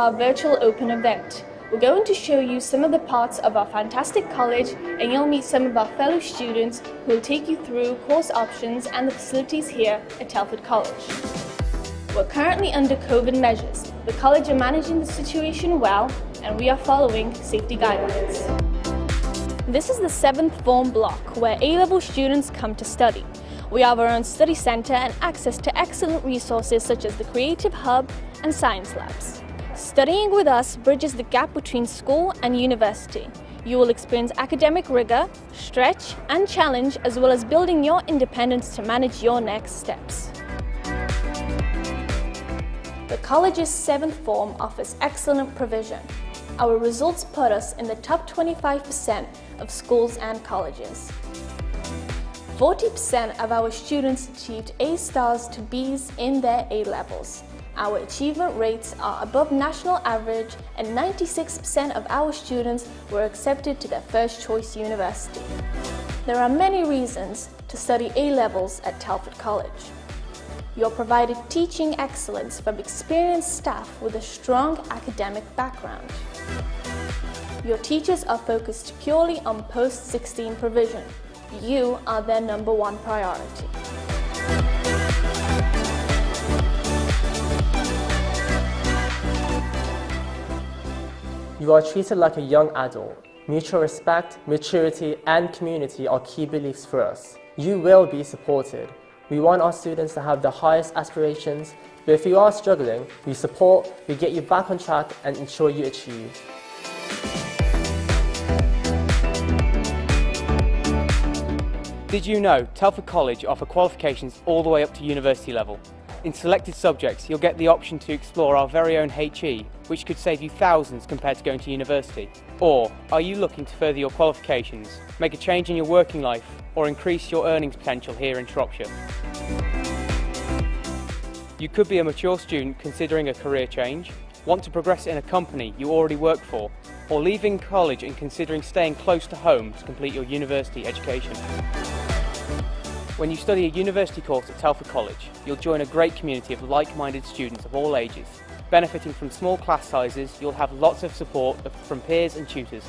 our virtual open event. We're going to show you some of the parts of our fantastic college, and you'll meet some of our fellow students who will take you through course options and the facilities here at Telford College. We're currently under COVID measures. The college are managing the situation well, and we are following safety guidelines. This is the 7th form block where A-level students come to study. We have our own study centre and access to excellent resources such as the Creative Hub and Science Labs. Studying with us bridges the gap between school and university. You will experience academic rigour, stretch and challenge, as well as building your independence to manage your next steps. The college's 7th form offers excellent provision. Our results put us in the top 25% of schools and colleges. 40% of our students achieved A stars to Bs in their A levels. Our achievement rates are above national average, and 96% of our students were accepted to their first choice university. There are many reasons to study A levels at Telford College. You're provided teaching excellence from experienced staff with a strong academic background. Your teachers are focused purely on post-16 provision. You are their #1 priority. You are treated like a young adult. Mutual respect, maturity, and community are key beliefs for us. You will be supported. We want our students to have the highest aspirations, but if you are struggling, we support, we get you back on track and ensure you achieve. Did you know Telford College offer qualifications all the way up to university level? In selected subjects, you'll get the option to explore our very own HE, which could save you thousands compared to going to university. Or, are you looking to further your qualifications, make a change in your working life, or increase your earnings potential here in Shropshire? You could be a mature student considering a career change, want to progress in a company you already work for, or leaving college and considering staying close to home to complete your university education. When you study a university course at Telford College, you'll join a great community of like-minded students of all ages. Benefiting from small class sizes, you'll have lots of support from peers and tutors,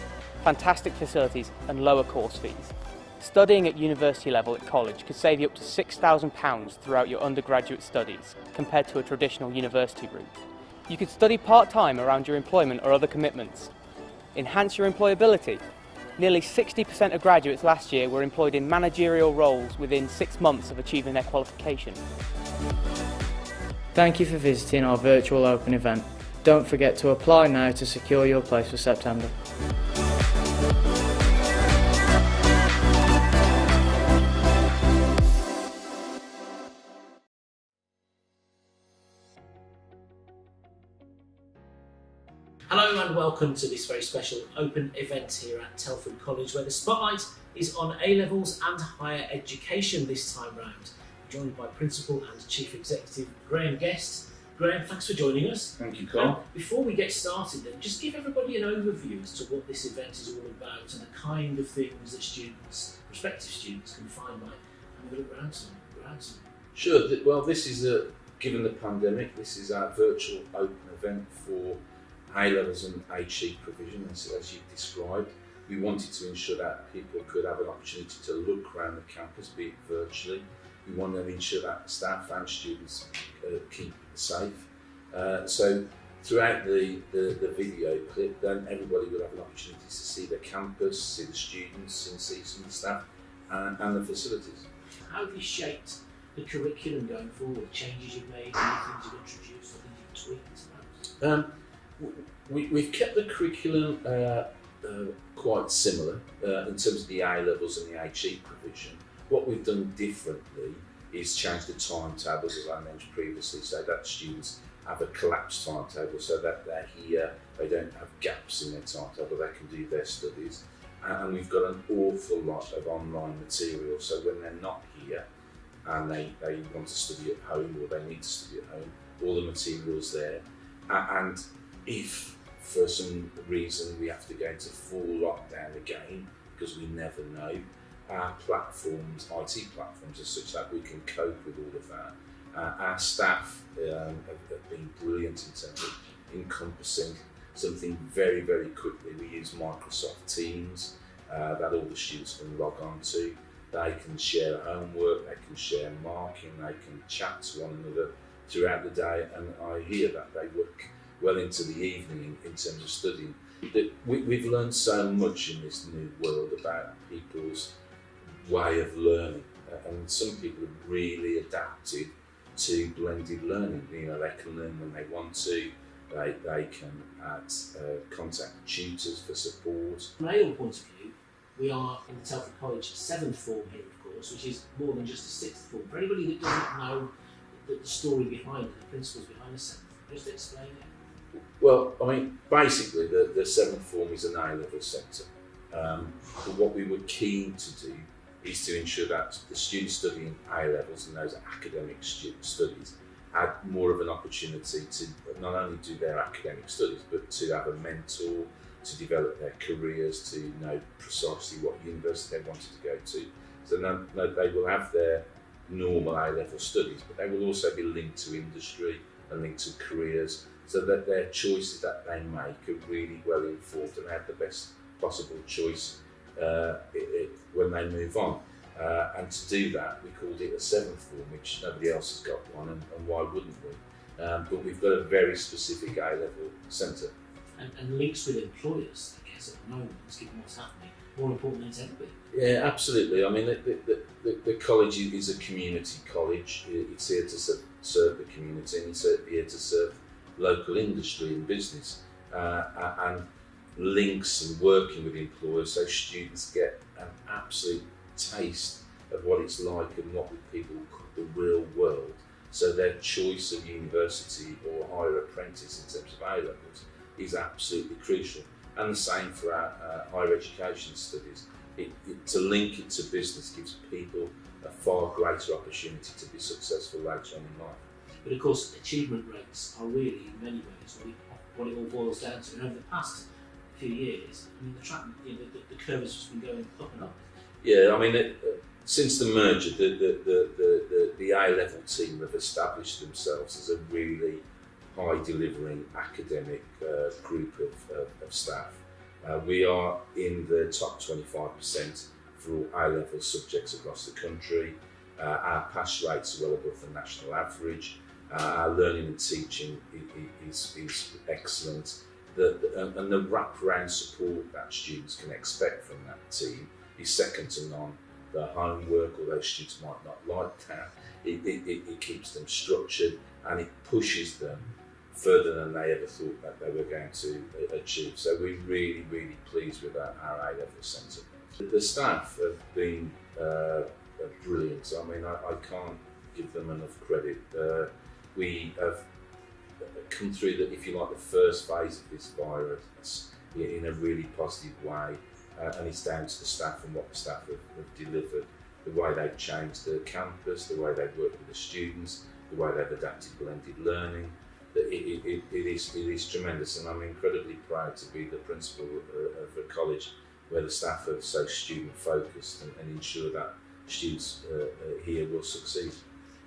fantastic facilities and lower course fees. Studying at university level at college could save you up to £6,000 throughout your undergraduate studies, compared to a traditional university route. You could study part-time around your employment or other commitments. Enhance your employability. Nearly 60% of graduates last year were employed in managerial roles within 6 months of achieving their qualification. Thank you for visiting our virtual open event. Don't forget to apply now to secure your place for September. Hello and welcome to this very special open event here at Telford College, where the spotlight is on A-levels and higher education this time round. I'm joined by Principal and Chief Executive Graham Guest. Graham, thanks for joining us. Thank you, Carl. Before we get started then, just give everybody an overview as to what this event is all about and the kind of things that students, prospective students, can find by having a look around some. Sure. Well, this is, given the pandemic, this is our virtual open event for A-levels and HE provision, as you described. We wanted to ensure that people could have an opportunity to look around the campus, be it virtually. We want to ensure that staff and students keep safe. So throughout the video clip, then everybody would have an opportunity to see the campus, see the students, and see some of the staff and the facilities. How have you shaped the curriculum going forward? The changes you've made, new things you've introduced, or things you've tweaked, perhaps? We've kept the curriculum quite similar in terms of the A-levels and the HE provision. What we've done differently is change the timetables, as I mentioned previously, so that students have a collapsed timetable, so that they're here, they don't have gaps in their timetable, they can do their studies. And we've got an awful lot of online material, so when they're not here and they want to study at home or they need to study at home, all the material's there. And if for some reason we have to go into full lockdown again, because we never know, our platforms, IT platforms, are such that we can cope with all of that. Our staff have been brilliant in terms of encompassing something very, very quickly. We use Microsoft Teams that all the students can log on to. They can share homework, they can share marking, they can chat to one another throughout the day, and I hear that they work well into the evening in terms of studying. We've learned so much in this new world about people's way of learning, and some people have really adapted to blended learning. You know, they can learn when they want to, they can contact tutors for support. From an AIL point of view, we are in the Telford College 7th form here, of course, which is more than just a 6th form. For anybody that doesn't know the story behind it, the principles behind the 7th, just explain it. Well, I mean, basically the 7th form is an A-level centre. But what we were keen to do is to ensure that the students studying A-levels and those academic studies had more of an opportunity to not only do their academic studies, but to have a mentor, to develop their careers, to know precisely what university they wanted to go to. So no, they will have their normal A-level studies, but they will also be linked to industry and linked to careers, so that their choices that they make are really well informed and have the best possible choice when they move on. And to do that, we called it a 7th form, which nobody else has got one, and why wouldn't we? But we've got a very specific A-level centre. And links with employers, I guess, at the moment, given what's happening, more important than it's ever been. Yeah, absolutely. I mean, the college is a community college. It's here to serve the community, and it's here to serve local industry and business, and links and working with employers, so students get an absolute taste of what it's like and what people call the real world. So their choice of university or higher apprentice in terms of A-levels is absolutely crucial. And the same for our higher education studies. To link it to business gives people a far greater opportunity to be successful later on in life. But of course, achievement rates are really, in many ways, what it all boils down to. And over the past few years, I mean, the curve has just been going up and up. Yeah, I mean, since the merger, the A-level team have established themselves as a really high-delivering academic group of staff. We are in the top 25% for all A-level subjects across the country. Our pass rates are well above the national average. Our learning and teaching is excellent. And the wraparound support that students can expect from that team is second to none. The homework, although students might not like that, it keeps them structured and it pushes them further than they ever thought that they were going to achieve. So we're really, really pleased with our A-level centre. The staff have been brilliant. I mean, I can't give them enough credit. We have come through if you like, the first phase of this virus in a really positive way, and it's down to the staff and what the staff have delivered, the way they've changed the campus, the way they've worked with the students, the way they've adapted blended learning. It is tremendous, and I'm incredibly proud to be the principal of a college where the staff are so student focused and ensure that students here will succeed.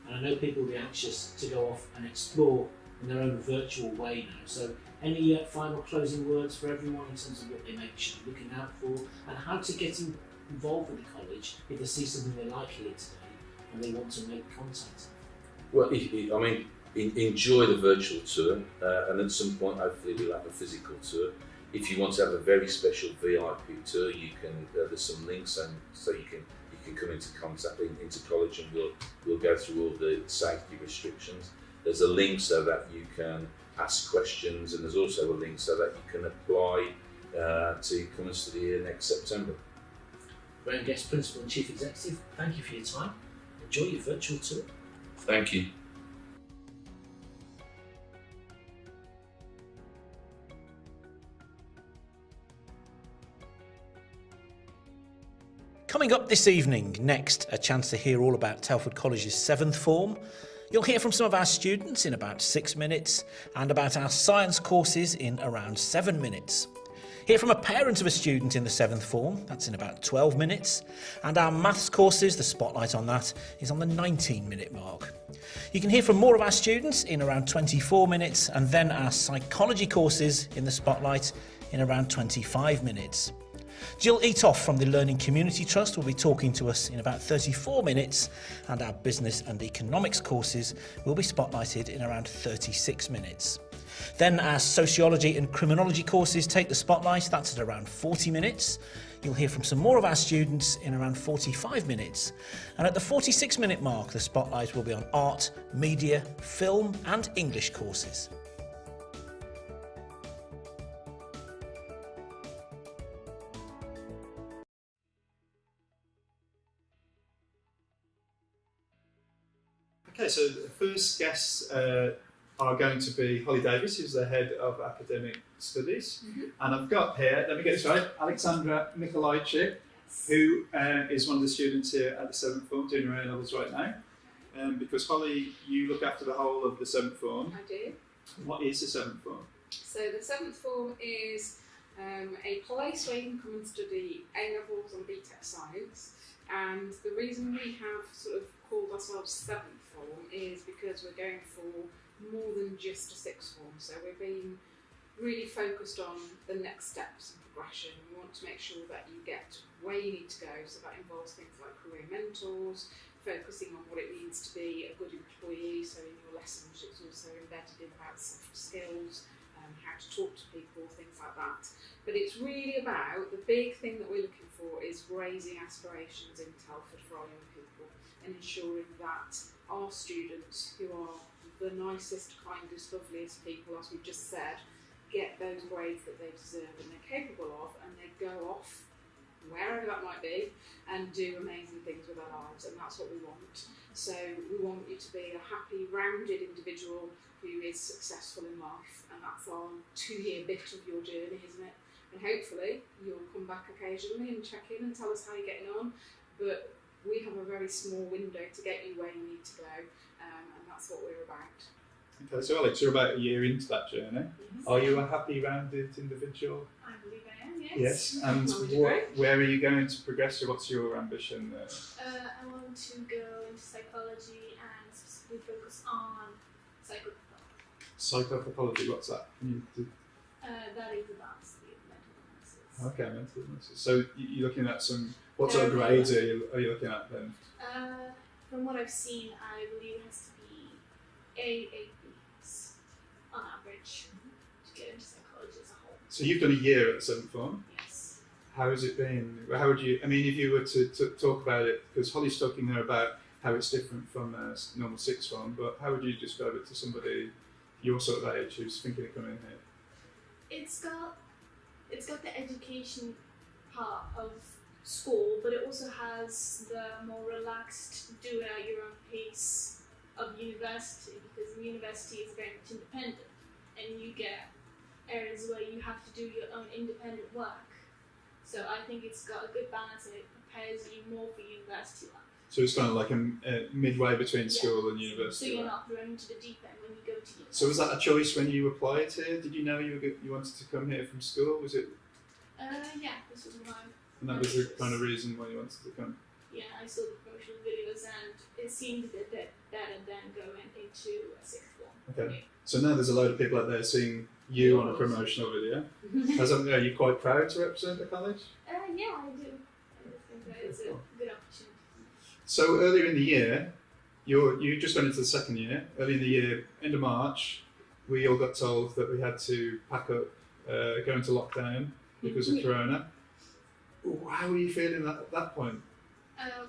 And I know people will be anxious to go off and explore in their own virtual way now. So any final closing words for everyone in terms of what they should be looking out for and how to get involved with the college if they see something they like here today and they want to make contact? Well, I mean, enjoy the virtual tour, and at some point hopefully we'll have a physical tour. If you want to have a very special VIP tour, you can. There's some links, and so you can come into contact into college, and we'll go through all the safety restrictions. There's a link so that you can ask questions, and there's also a link so that you can apply to come and study here next September. Graham Guest, Principal and Chief Executive, thank you for your time. Enjoy your virtual tour. Thank you. Coming up this evening, next, a chance to hear all about Telford College's 7th form. You'll hear from some of our students in about 6 minutes and about our science courses in around 7 minutes. Hear from a parent of a student in the 7th form, that's in about 12 minutes. And our maths courses, the spotlight on that is on the 19-minute mark. You can hear from more of our students in around 24 minutes, and then our psychology courses in the spotlight in around 25 minutes. Jill Eatoff from the Learning Community Trust will be talking to us in about 34 minutes, and our business and economics courses will be spotlighted in around 36 minutes. Then our sociology and criminology courses take the spotlight, that's at around 40 minutes. You'll hear from some more of our students in around 45 minutes. And at the 46-minute mark, the spotlight will be on art, media, film and English courses. Okay, so the first guests are going to be Holly Davis, who's the Head of Academic Studies. And I've got here, let me get this right, Alexandra Mikolajczyk, who is one of the students here at the 7th form doing her A-levels right now. Because Holly, you look after the whole of the 7th form. I do. What is the 7th form? So the 7th form is a place where you can come and study A-levels and BTEC science. And the reason we have sort of called ourselves 7th form is because we're going for more than just a 6th form. So we're being really focused on the next steps and progression. We want to make sure that you get where you need to go. So that involves things like career mentors, focusing on what it means to be a good employee. So in your lessons, it's also embedded in about soft skills, how to talk to people, things like that. But it's really about, the big thing that we're looking for is raising aspirations in Telford for our young people and ensuring that our students, who are the nicest, kindest, loveliest people, as we've just said, get those grades that they deserve and they're capable of, and they go off, wherever that might be, and do amazing things with their lives, and that's what we want. So we want you to be a happy, rounded individual who is successful in life, and that's our 2-year bit of your journey, isn't it? And hopefully you'll come back occasionally and check in and tell us how you're getting on, but we have a very small window to get you where you need to go, and that's what we're about. Okay, so Alex, you're about a year into that journey. Yes. Are you a happy, rounded individual? I believe I am, yes. Yes, and where are you going to progress? What's your ambition there? I want to go into psychology and specifically focus on psychopathology. Psychopathology, what's that? That is about the mental illnesses. Okay, mental illnesses. So you're looking at what sort of grades are you looking at then? From what I've seen, I believe it has to be A Bs on average to get into psychology as a whole. So you've done a year at the 7th form? Yes. How has it been? How would you, I mean, if you were to talk about it, because Holly's talking there about how it's different from a normal 6th form, but how would you describe it to somebody your sort of age who's thinking of coming here? It's got the education part of school, but it also has the more relaxed, do it at your own pace of university, because university is very much independent and you get areas where you have to do your own independent work. So I think it's got a good balance and it prepares you more for university life. So it's kind of like a midway between school and university. So you're not thrown into the deep end when you go to university. So was that a choice when you applied here? Did you know you wanted to come here from school? Was it? Yeah, this was my. And that was the kind of reason why you wanted to come? Yeah, I saw the promotional videos and it seemed a bit better than going into a 6th form. Okay. So now there's a load of people out there seeing you on a promotional video. Are you quite proud to represent the college? Yeah, I do. I think that it's a good opportunity. So earlier in the year, you just went into the 2nd year. Early in the year, end of March, we all got told that we had to pack up, go into lockdown because of Corona. How were you feeling at that point?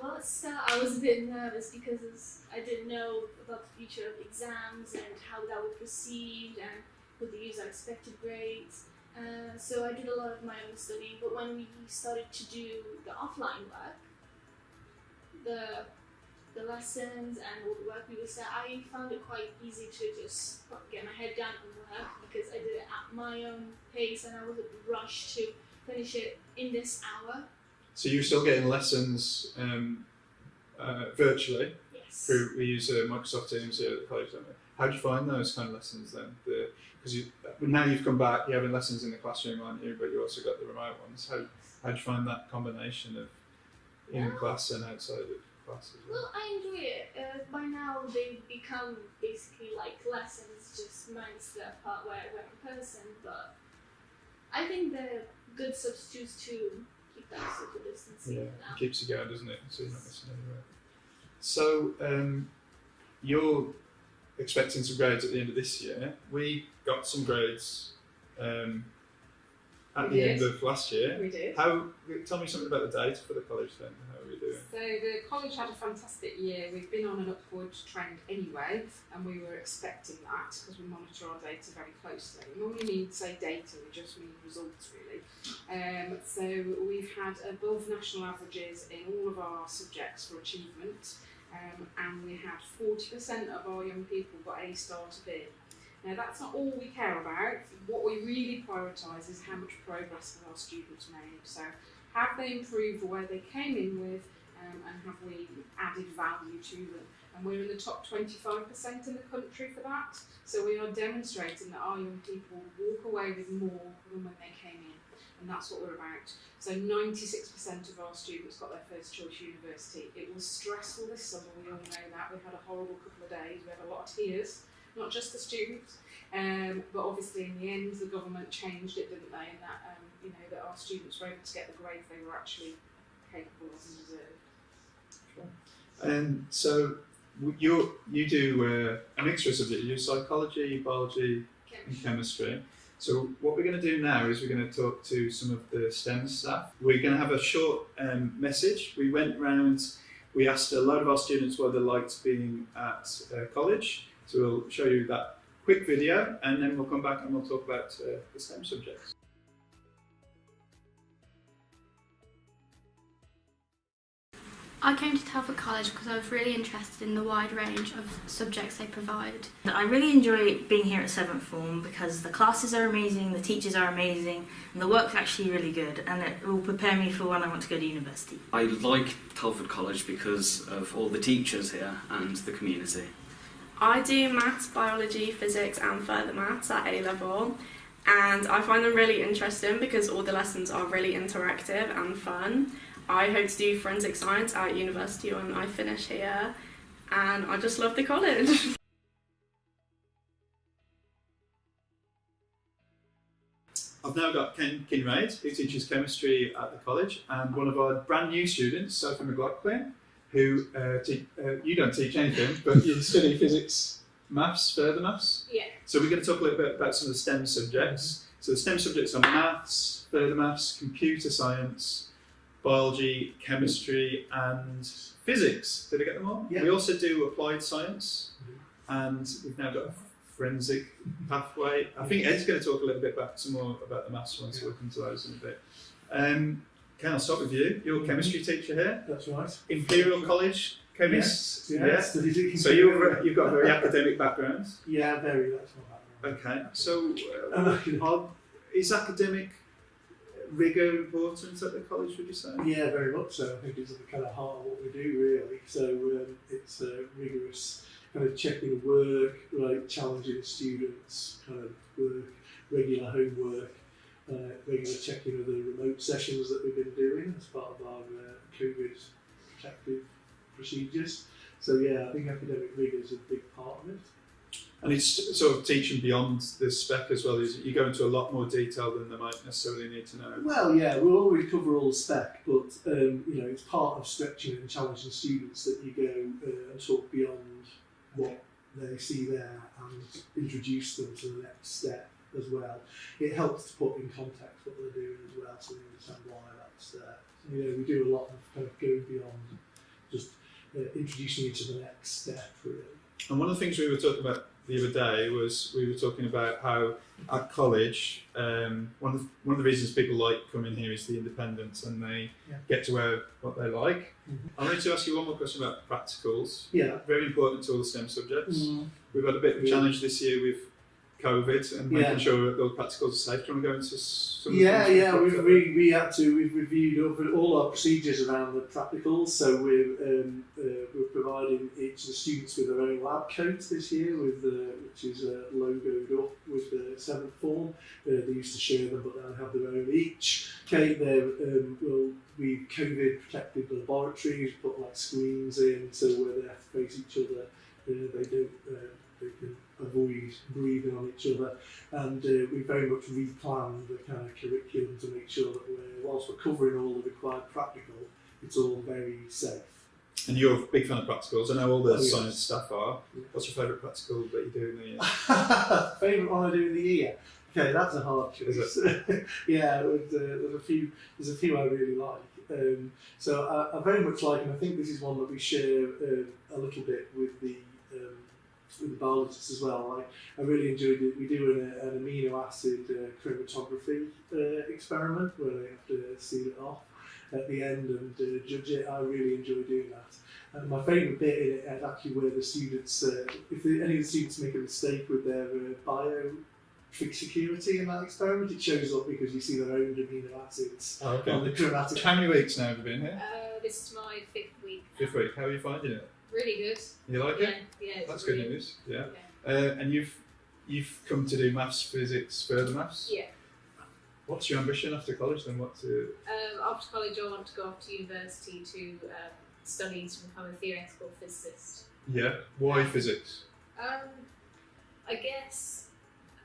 Well, at the start I was a bit nervous because I didn't know about the future of exams and how that would proceed and would they use unexpected grades. So I did a lot of my own studying, but when we started to do the offline work, the lessons and all the work we were set, I found it quite easy to just get my head down and work because I did it at my own pace and I wasn't rushed to finish it in this hour. So you're still getting lessons virtually? Yes. We use Microsoft Teams here at the college, don't we? How do you find those kind of lessons then? Because now you've come back, you're having lessons in the classroom, aren't you? But you also got the remote ones. How do you find that combination of in class and outside of class as well? Well, I enjoy it. By now they become basically like lessons, just minus the part where I went in person. But I think they're good substitutes to keep that social distancing. Yeah, for now. it keeps you going, doesn't it? So you're not missing anywhere. So you're expecting some grades at the end of this year. We got some grades at the end of last year. We did. Tell me something about the data for the college then. How are we doing? So the college had a fantastic year. We've been on an upward trend anyway, and we were expecting that because we monitor our data very closely. We normally mean say data, we just mean results really. So we've had above national averages in all of our subjects for achievement, and we had 40% of our young people got A star to B. Now that's not all we care about. What we really prioritise is how much progress have our students made. So have they improved where they came in with, and have we added value to them? And we're in the top 25% in the country for that. So we are demonstrating that our young people walk away with more than when they came in. And that's what we're about. So 96% of our students got their first choice university. It was stressful this summer, we all know that. We had a horrible couple of days, we had a lot of tears, not just the students. But obviously in the end the government changed it, didn't they? And that, that our students were able to get the grades they were actually capable of and deserved. And so you do a mixture of subjects. You do psychology, biology, and chemistry. So what we're going to do now is we're going to talk to some of the STEM staff. We're going to have a short message. We went round, we asked a lot of our students what they liked being at college. So we'll show you that quick video and then we'll come back and we'll talk about the STEM subjects. I came to Telford College because I was really interested in the wide range of subjects they provide. I really enjoy being here at 7th form because the classes are amazing, the teachers are amazing, and the work's actually really good, and it will prepare me for when I want to go to university. I like Telford College because of all the teachers here and the community. I do maths, biology, physics and further maths at A-level, and I find them really interesting because all the lessons are really interactive and fun. I hope to do forensic science at university when I finish here, and I just love the college. I've now got Ken Kinraid, who teaches chemistry at the college, and one of our brand new students, Sophie McLaughlin, who you don't teach anything, but you study physics, maths, further maths. Yeah. So we're going to talk a little bit about some of the STEM subjects. So the STEM subjects are maths, further maths, computer science, biology, chemistry and physics. Did I get them all? Yeah. We also do applied science and we've now got a forensic pathway. I think Ed's going to talk a little bit some more about the maths once we'll come to those in a bit. Ken, I'll start with you. You're a chemistry teacher here. That's right. Imperial College chemist. Yes. Yeah. So you've got a very academic background. Yeah, very. That's my background. Okay. So is academic rigour important at the college, would you say? Yeah, very much so. I think it's at the kind of heart of what we do, really. So it's rigorous kind of checking work, like challenging students, kind of work, regular homework, regular checking of the remote sessions that we've been doing as part of our COVID protective procedures. So yeah, I think academic rigour is a big part of it. And it's sort of teaching beyond the spec as well. You go into a lot more detail than they might necessarily need to know. Well, yeah, we'll always cover all the spec, but it's part of stretching and challenging students that you go and talk beyond what they see there and introduce them to the next step as well. It helps to put in context what they're doing as well, so they understand why that's there. So, we do a lot of kind of going beyond just introducing you to the next step, really. And one of the things we were talking about the other day was we were talking about how at college, one of the reasons people like coming here is the independence and they get to wear what they like. I wanted to ask you one more question about practicals. Yeah. Very important to all the STEM subjects. We've had a bit of a challenge this year with COVID and making sure that those practicals are safe. Do you want to go into some? We've reviewed all our procedures around the practicals. So we're providing each of the students with their own lab coat this year, which is logoed up with the 7th form. They used to share them, but now they have their own each. We've COVID protected laboratories, put like screens in so where they have to face each other, they can avoid breathing on each other, and we very much replanned the kind of curriculum to make sure that whilst we're covering all the required practical, it's all very safe. And you're a big fan of practicals. I know all the science staff are. What's your favourite practical that you do in the year? Favourite one I do in the year? Okay, that's a hard choice. Yeah, there's a few I really like. So I very much like, and I think this is one that we share a little bit with the biologists as well. I really enjoyed it. We do an amino acid chromatography experiment where they have to seal it off at the end and judge it. I really enjoy doing that. And my favourite bit in it is actually where the students, if any of the students make a mistake with their bio security in that experiment, it shows up because you see their own amino acids on the chromatic. How many weeks now have you been here? This is my 5th week. 5th week. How are you finding it? Really good. You like it? Yeah. That's good news. Yeah. And you've come to do maths, physics, further maths. Yeah. What's your ambition after college then? After college, I want to go off to university to study to become a theoretical physicist. Yeah. Why physics? I guess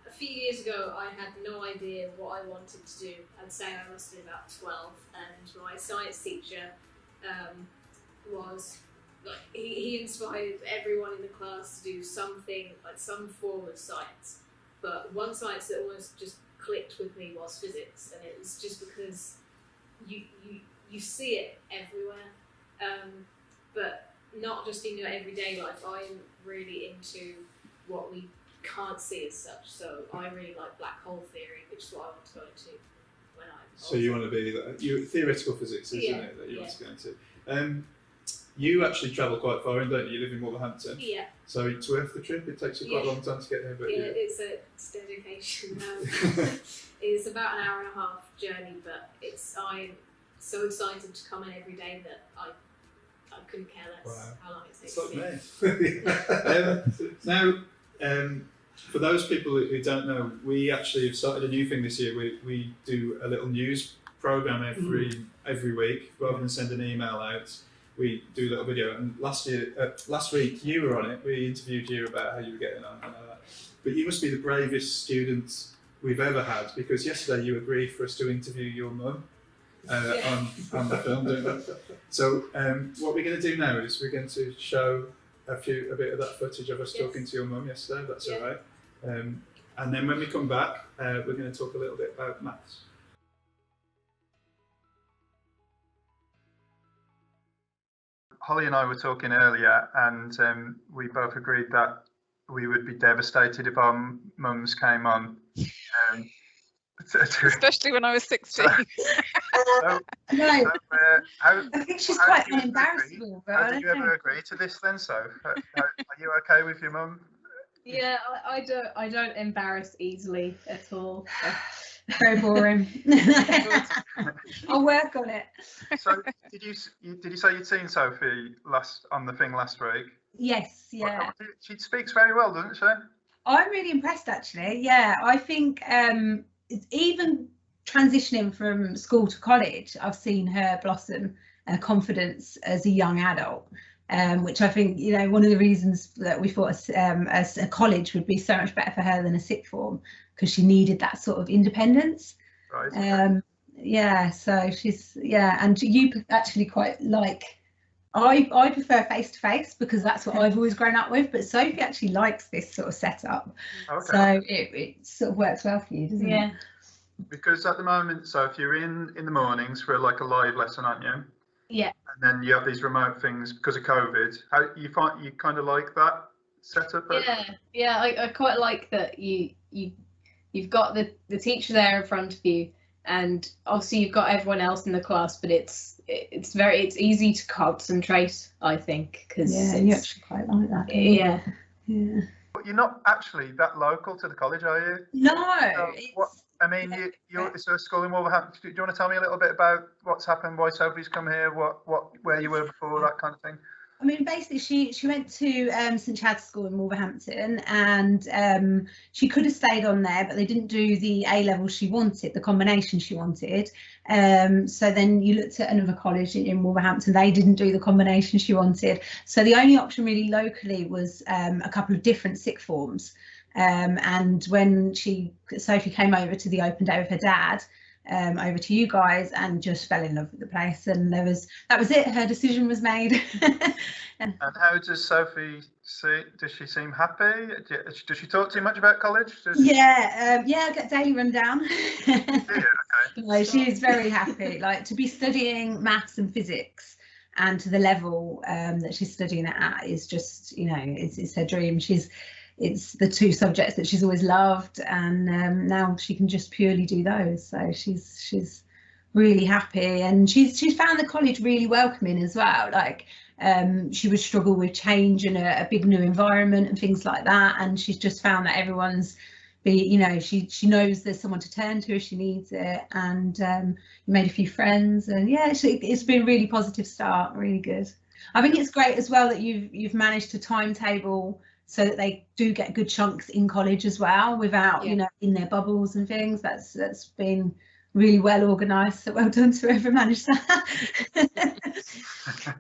a few years ago I had no idea what I wanted to do. I'd say I must have been about 12, and my science teacher was like he inspired everyone in the class to do something, like some form of science. But one science that almost just clicked with me was physics, and it was just because you see it everywhere, but not just in your everyday life. I'm really into what we can't see as such, so I really like black hole theory, which is what I want to go into when I'm older. So you want to be theoretical physics, isn't it, that you want to go into? You actually travel quite far in, don't you? You live in Wolverhampton. Yeah. So it's worth the trip. It takes you quite a long time to get there, but it's dedication. It's about an hour and a half journey, but I'm so excited to come in every day that I couldn't care less how long it takes. It's like me. Now, for those people who don't know, we actually have started a new thing this year. We do a little news program every week. Rather than send an email out, we do a little video. And last week you were on it. We interviewed you about how you were getting on. But you must be the bravest student we've ever had, because yesterday you agreed for us to interview your mum on the film, don't we? So what we're going to do now is we're going to show a bit of that footage of us talking to your mum yesterday. That's all right. And then when we come back, we're going to talk a little bit about maths. Holly and I were talking earlier, and we both agreed that we would be devastated if our mums came on. Especially when I was 16. I think she's quite embarrassable. How did you ever agree to this then, So? Are you okay with your mum? Yeah, I don't embarrass easily at all. Very boring. I'll work on it. So did you say you'd seen Sophie on the thing last week? Yes, yeah. She speaks very well, doesn't she? I'm really impressed, actually. Yeah, I think even transitioning from school to college, I've seen her blossom confidence as a young adult, which I think, one of the reasons that we thought as a college would be so much better for her than a sixth form, because she needed that sort of independence. Right. So she's, and you actually quite like, I prefer face-to-face because that's what I've always grown up with, but Sophie actually likes this sort of setup. Okay. So it sort of works well for you, doesn't it? Yeah. Because at the moment, so if you're in the mornings for like a live lesson, aren't you? Yeah. And then you have these remote things because of COVID. How you find you kind of like that setup? Yeah. I quite like that you've got the teacher there in front of you, and obviously you've got everyone else in the class, but it's easy to concentrate, I think, because you actually quite like that. Yeah. you're not actually that local to the college, are you? No. It's a school in Wolverhampton. Do you want to tell me a little bit about what's happened, why Sophie's come here, where you were before, that kind of thing? I mean, basically, she went to St Chad's School in Wolverhampton, and she could have stayed on there, but they didn't do the A level she wanted, the combination she wanted. So then you looked at another college in Wolverhampton. They didn't do the combination she wanted. So the only option really locally was a couple of different sixth forms. And when Sophie came over to the open day with her dad, over to you guys, and just fell in love with the place, and that was it. Her decision was made. And how does Sophie see? Does she seem happy? Does she talk too much about college? I get daily rundown. Okay. No, she is very happy. Like, to be studying maths and physics, and to the level that she's studying it at, is just, it's her dream. It's the two subjects that she's always loved, and now she can just purely do those. So she's really happy, and she's found the college really welcoming as well. Like, she would struggle with change and a big new environment and things like that, and she's just found that everyone's she knows there's someone to turn to if she needs it, and made a few friends, and it's been a really positive start, really good. I think it's great as well that you've managed to timetable so that they do get good chunks in college as well, without in their bubbles and things. That's been really well organised. So well done to whoever managed that.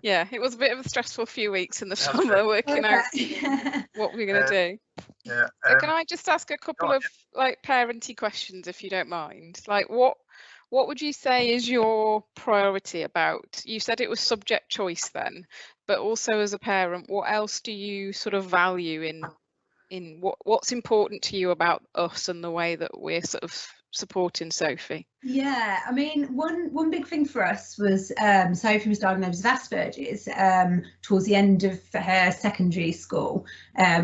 Yeah, it was a bit of a stressful few weeks in the summer working out what we're going to do. Yeah. So can I just ask a couple of parenty questions, if you don't mind? Like, what would you say is your priority about? You said it was subject choice then, but also as a parent, what else do you sort of value in what's important to you about us and the way that we're sort of supporting Sophie? Yeah, I mean, one big thing for us was Sophie was diagnosed with Asperger's towards the end of her secondary school,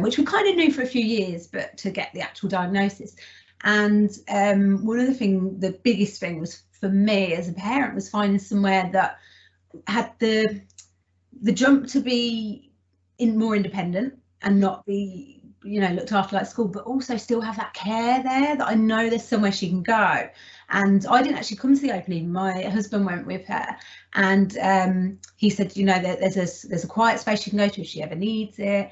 which we kind of knew for a few years, but to get the actual diagnosis. And the biggest thing was for me as a parent was finding somewhere that had the jump to be more independent and not be looked after like school, but also still have that care there, that I know there's somewhere she can go. And I didn't actually come to the opening. My husband went with her, and he said, there's a quiet space you can go to if she ever needs it.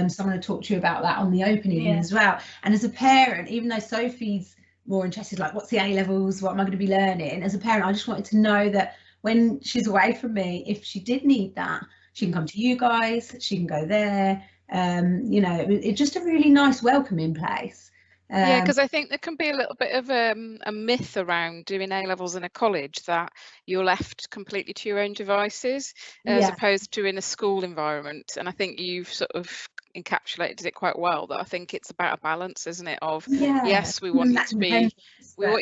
Someone will talk to you about that on the opening as well. And as a parent, even though Sophie's more interested, like, what's the A levels, what am I going to be learning? As a parent, I just wanted to know that when she's away from me, if she did need that, she can come to you guys, she can go there. It's just a really nice welcoming place. Yeah, because I think there can be a little bit of a myth around doing A levels in a college, that you're left completely to your own devices as opposed to in a school environment. And I think you've sort of encapsulated it quite well, that I think it's about a balance, isn't it, of yes, we want you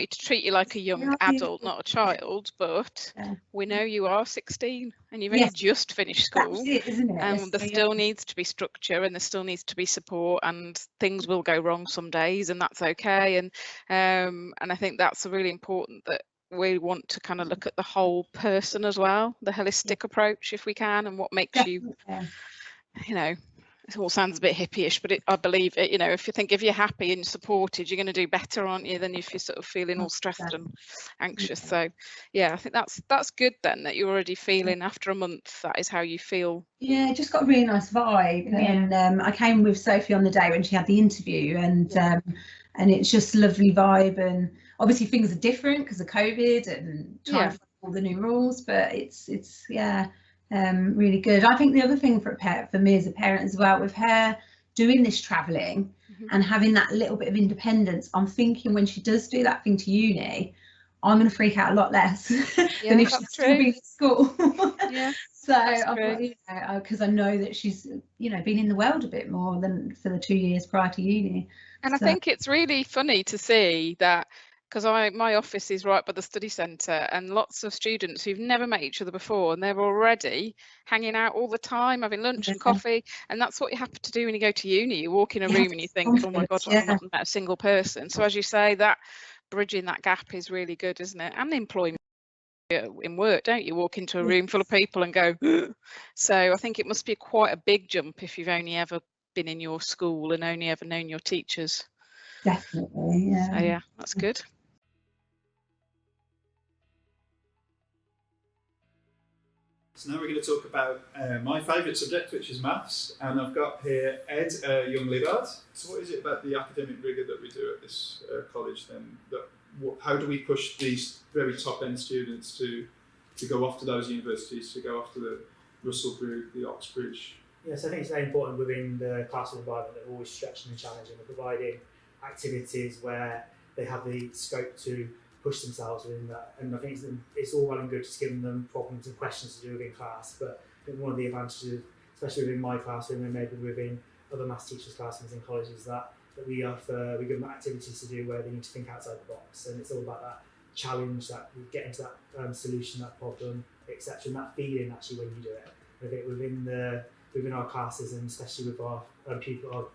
to treat you like a young adult, not a child, but we know you are 16 and you've only just finished school. That's it, isn't it? And there still needs to be structure, and there still needs to be support, and things will go wrong some days, and that's okay. And I think that's really important, that we want to kind of look at the whole person as well, the holistic approach if we can, and what makes you it all sounds a bit hippie-ish, but I believe it. If you're happy and supported, you're going to do better, aren't you, than if you're sort of feeling all stressed and anxious. So I think that's good then, that you're already feeling after a month that is how you feel. Yeah, it just got a really nice vibe. And I came with Sophie on the day when she had the interview, and it's just a lovely vibe. And obviously things are different because of COVID and trying to follow all the new rules, but it's really good. I think the other thing for me as a parent as well, with her doing this travelling and having that little bit of independence, I'm thinking when she does do that thing to uni, I'm going to freak out a lot less than if she's still being at school. Because I know that she's been in the world a bit more than for the 2 years prior to uni. And I think it's really funny to see that, because my office is right by the study centre, and lots of students who've never met each other before, and they're already hanging out all the time, having lunch and coffee, and that's what you have to do when you go to uni. You walk in a room and you think, oh my God, I've not met a single person. So as you say, that bridging that gap is really good, isn't it? And employment in work, don't you walk into a room full of people and go so I think it must be quite a big jump if you've only ever been in your school and only ever known your teachers. Definitely, yeah. So yeah, that's good. So now we're going to talk about my favourite subject, which is maths, and I've got here Ed Young-Liddard. So what is it about the academic rigour that we do at this college then? How do we push these very top-end students to go off to those universities, to go off to the Russell Group, the Oxbridge? Yes, I think it's very important within the classroom environment that we're always stretching and challenging. We're providing activities where they have the scope to push themselves within that. And I think it's all well and good just giving them problems and questions to do within class. But I think one of the advantages, especially within my classroom and maybe within other maths teachers' classrooms in colleges, that we give them activities to do where they need to think outside the box. And it's all about that challenge, that we get into that solution, that problem, etc. And that feeling actually when you do it. I think within our classes, and especially with our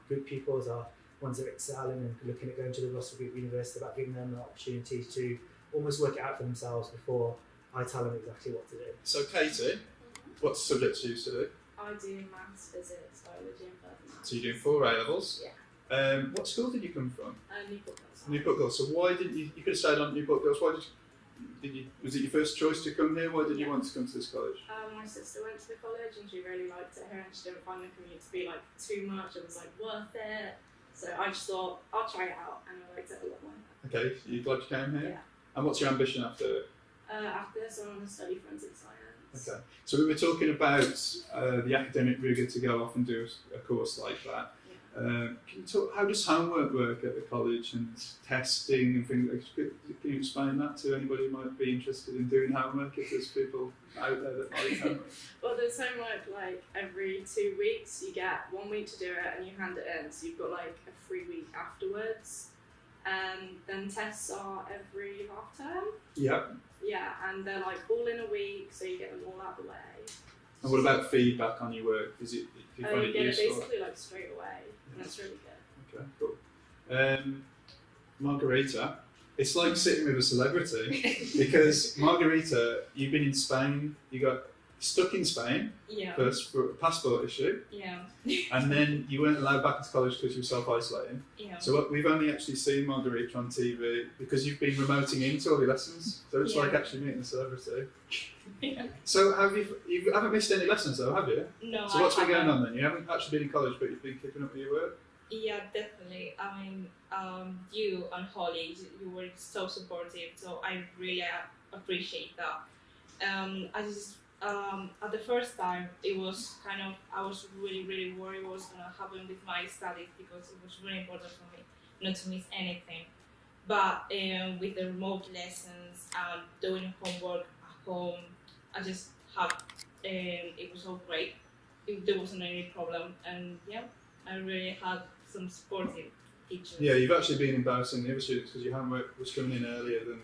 group pupils, our ones that are excelling and looking at going to the Russell Group University, about giving them the opportunity to almost work it out for themselves before I tell them exactly what to do. So Katie, what subjects do you study? I do maths, physics, biology and further maths. So you're doing 4 A-levels? Yeah. What school did you come from? Newport Girls. Newport Girls. So why didn't you could have stayed on Newport Girls, why was it your first choice to come here? Why did you want to come to this college? My sister went to the college and she really liked it here, and she didn't find the commute to be like too much. It was like worth it. So I just thought I'll try it out, and I liked it a lot more. Okay, so you're glad you came here? Yeah. And what's your ambition after? After this, I want to study forensic science. Okay, so we were talking about the academic rigour to go off and do a course like that. Can you talk, how does homework work at the college and testing and things like that? Can you explain that to anybody who might be interested in doing homework, if there's people out there that like homework? Well, there's homework like every 2 weeks. You get 1 week to do it and you hand it in, so you've got like a free week afterwards. And then tests are every half term. Yep. Yeah, and they're like all in a week, so you get them all out of the way. And what about feedback on your work? Do you find You it get useful? it basically like straight away, and that's really good. Okay, cool. Margarita, it's like sitting with a celebrity because Margarita, you've been in Spain, you got stuck in Spain first for a passport issue, and then you weren't allowed back into college because you were self-isolating. So we've only actually seen Margarita on TV because you've been remoting into all your lessons, so it's like actually meeting a celebrity. So you haven't missed any lessons though, have you? No. So what's I been going haven't. on then? You haven't actually been in college, but you've been keeping up with your work? Yeah, definitely. I mean, you and Holly, you were so supportive, so I really appreciate that. At the first time, it was kind of, I was really worried what was going to happen with my studies, because it was really important for me not to miss anything. But with the remote lessons and doing homework at home, I just had, it was all great. There wasn't any problem, and I really had some supportive teachers. Yeah, you've actually been embarrassing the other students because your homework was coming in earlier than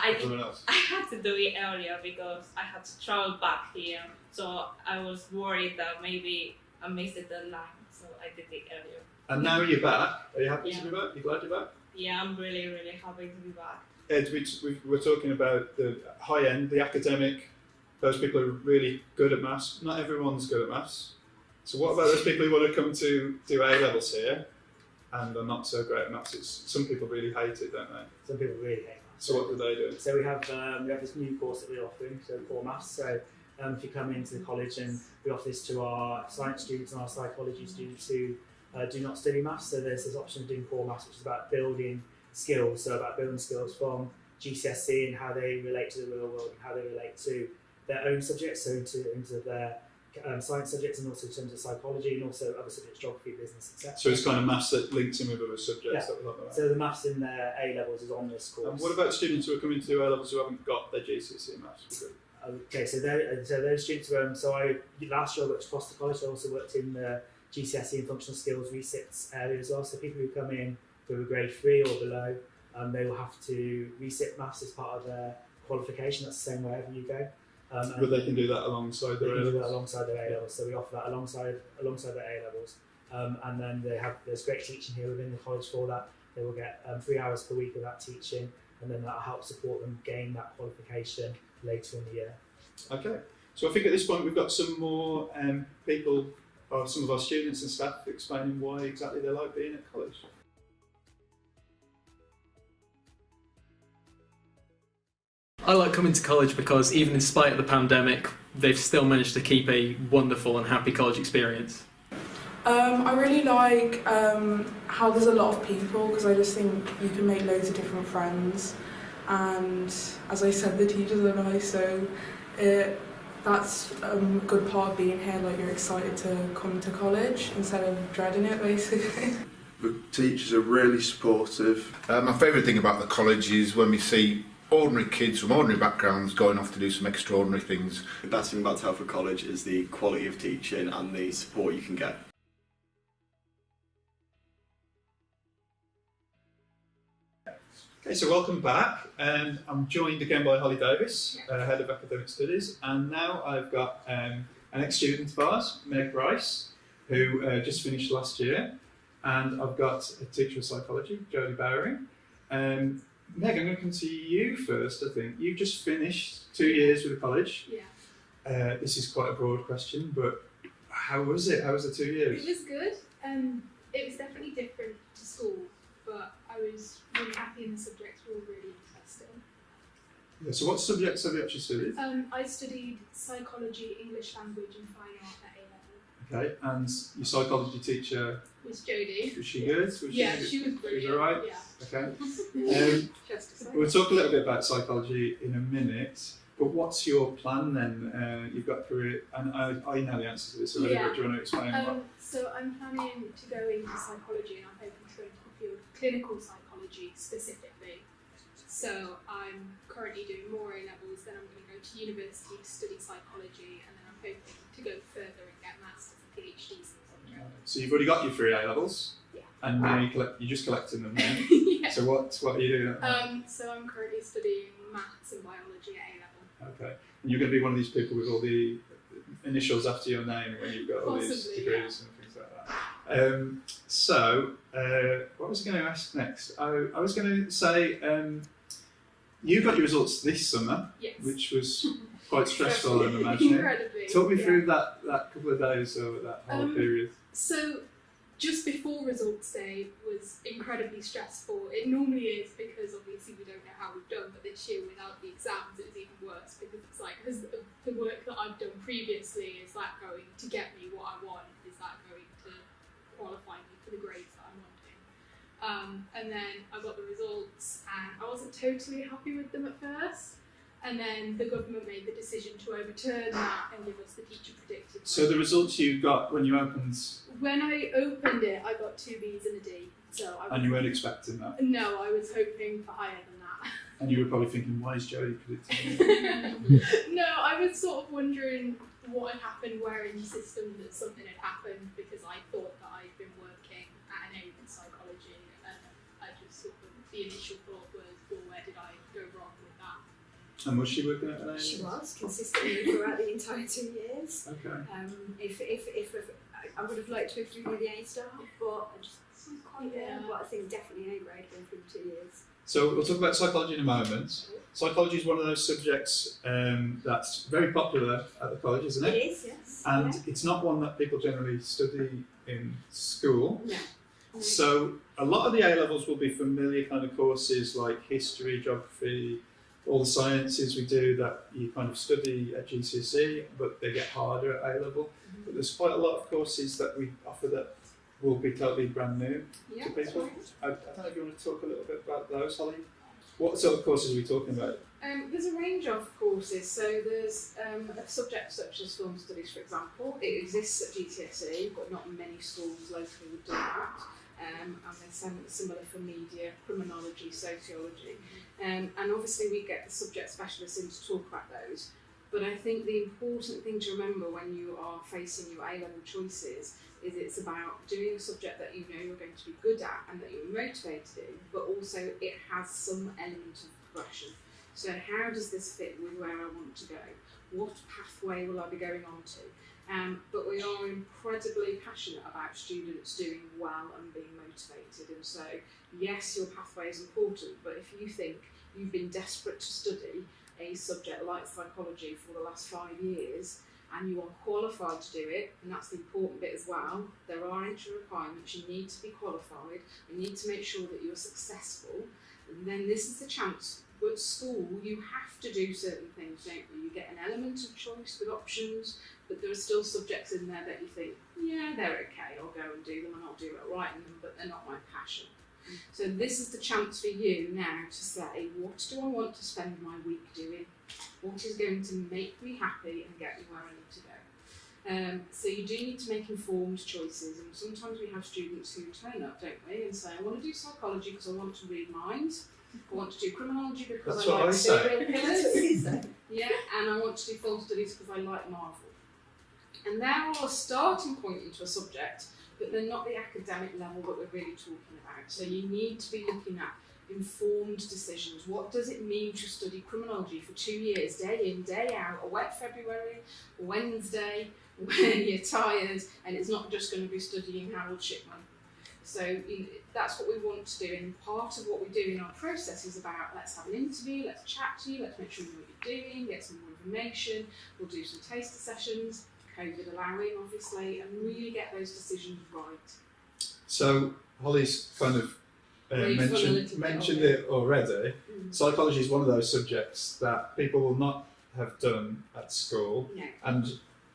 everyone else. I had to do it earlier because I had to travel back here, so I was worried that maybe I missed the deadline, so I did it earlier. And now you're back. Are you happy to be back? You glad you're back? Yeah, I'm really happy to be back. Ed, we're talking about the high end, the academic. Those people are really good at maths. Not everyone's good at maths. So what about those people who want to come to do A levels here and are not so great at maths? Some people really hate it, don't they? Some people really hate maths. So what do they do? So we have this new course that we're offering, so core maths. So if you come into the college, and we offer this to our science students and our psychology students who do not study maths. So there's this option of doing core maths, which is about building skills. So about building skills from GCSE and how they relate to the real world and how they relate to their own subjects, so into their science subjects, and also in terms of psychology, and also other subjects, geography, business, etc. So it's kind of maths that links in with other subjects. Yeah. That we like that. So the maths in their A levels is on this course. And what about students who are coming to do A levels who haven't got their GCSE in maths? Okay, so those students. Last year I worked across the college. I also worked in the GCSE and functional skills resits area as well. So people who come in who are grade 3 or below, they will have to resit maths as part of their qualification. That's the same wherever you go. But they can do that alongside their A levels. Alongside their A levels. So we offer that alongside their A levels, and then there's great teaching here within the college for that. They will get 3 hours per week of that teaching, and then that'll help support them gain that qualification later in the year. Okay, so I think at this point we've got some more people of some of our students and staff explaining why exactly they like being at college. I like coming to college because even in spite of the pandemic, they've still managed to keep a wonderful and happy college experience. I really like how there's a lot of people, because I just think you can make loads of different friends, and as I said, the teachers are nice, so that's a good part of being here. Like, you're excited to come to college instead of dreading it, basically. The teachers are really supportive. My favourite thing about the college is when we see ordinary kids from ordinary backgrounds going off to do some extraordinary things. The best thing about Telford College is the quality of teaching and the support you can get. Okay, so welcome back. I'm joined again by Holly Davis, Head of Academic Studies, and now I've got an ex-student of ours, Meg Rice, who just finished last year, and I've got a teacher of psychology, Jodie Bowering. Meg, I'm going to come to you first, I think. You've just finished 2 years with the college. Yeah. This is quite a broad question, but how was it? How was the 2 years? It was good. It was definitely different to school, but I was really happy and the subjects were all really interesting. Yeah, so what subjects have you actually studied? I studied psychology, English language and fine art at A-level. Okay, and your psychology teacher? Was Jodie. Was she good? Was yeah, she was brilliant. She was alright? Yeah. Okay. We'll talk a little bit about psychology in a minute, but what's your plan then? You've got career, and I know the answer to this already, but do you want to explain what? So I'm planning to go into psychology, and I'm hoping to go into the field of clinical psychology specifically. So I'm currently doing more A-levels, then I'm going to go to university to study psychology, and then I'm hoping to go further and get masters and PhDs in the subject. So you've already got your 3 A-levels? Yeah. And now you're just collecting them then? Yeah. So what are you doing? So I'm currently studying maths and biology at A-level. Okay. And you're going to be one of these people with all the initials after your name when you've got all these degrees and things like that. What was I going to ask next? I was going to say, you got your results this summer, yes. Which was quite stressful, I'm imagining. Incredibly. Talk me through that couple of days or that whole period. So just before results day was incredibly stressful. It normally is because obviously we don't know how we've done, but this year without the exams it was even worse because it's like, because the work that I've done previously, is that going to get me what I want? Is that going to qualify me for the grades that I'm wanting? And then I got the results and I wasn't totally happy with them at first. And then the government made the decision to overturn that and give us the teacher predicted. So the results you got when you opened? When I opened it, I got 2 Bs and a D. So and you weren't expecting that? No, I was hoping for higher than that. And you were probably thinking, why is Jodie predicting? No, I was sort of wondering what had happened, where in the system that something had happened, because I thought that I'd been working at an aim in psychology, and I just sort of, the initial thought was, well, where did I go wrong with that? And was she working at an aim? She was, consistently throughout the entire 2 years. Okay. If I would have liked to have given her the A star, but I just wasn't quite there. But I think definitely an A grade going through the 2 years. So we'll talk about psychology in a moment. Psychology is one of those subjects that's very popular at the college, isn't it? It is, yes. And it's not one that people generally study in school. No. So a lot of the A-levels will be familiar kind of courses like history, geography, all the sciences we do that you kind of study at GCSE, but they get harder at A-level. But there's quite a lot of courses that we offer that will be totally brand new to people. Right. I don't know if you want to talk a little bit about those, Holly. What sort of courses are we talking about? There's a range of courses. So there's a subject such as film studies, for example. It exists at GCSE, but not many schools locally would do that. And there's similar for media, criminology, sociology. And obviously we get the subject specialists in to talk about those. But I think the important thing to remember when you are facing your A-level choices is it's about doing a subject that you know you're going to be good at and that you're motivated in, but also it has some element of progression. So how does this fit with where I want to go? What pathway will I be going on to? But we are incredibly passionate about students doing well and being motivated. And so, yes, your pathway is important, but if you think you've been desperate to study a subject like psychology for the last 5 years, and you are qualified to do it, and that's the important bit as well. There are entry requirements, you need to be qualified, you need to make sure that you're successful, and then this is the chance. At school, you have to do certain things, don't you? You get an element of choice with options, but there are still subjects in there that you think, yeah, they're okay, I'll go and do them and I'll do it right in them, but they're not my passion. So this is the chance for you now to say, what do I want to spend my week doing? What is going to make me happy and get me where I need to go? So you do need to make informed choices, and sometimes we have students who turn up, don't we, and say, I want to do psychology because I want to read minds. I want to do criminology because I like serial killers. Yeah, and I want to do film studies because I like Marvel. And they're all a starting point into a subject, but they're not the academic level that we're really talking about. So you need to be looking at informed decisions. What does it mean to study criminology for 2 years, day in, day out, a wet February, a Wednesday, when you're tired, and it's not just going to be studying Harold Shipman. So that's what we want to do, and part of what we do in our process is about, let's have an interview, let's chat to you, let's make sure you know what you're doing, get some more information, we'll do some taster sessions, COVID allowing obviously, and really get those decisions right. So Holly's kind of mentioned it already. Psychology is one of those subjects that people will not have done at school, and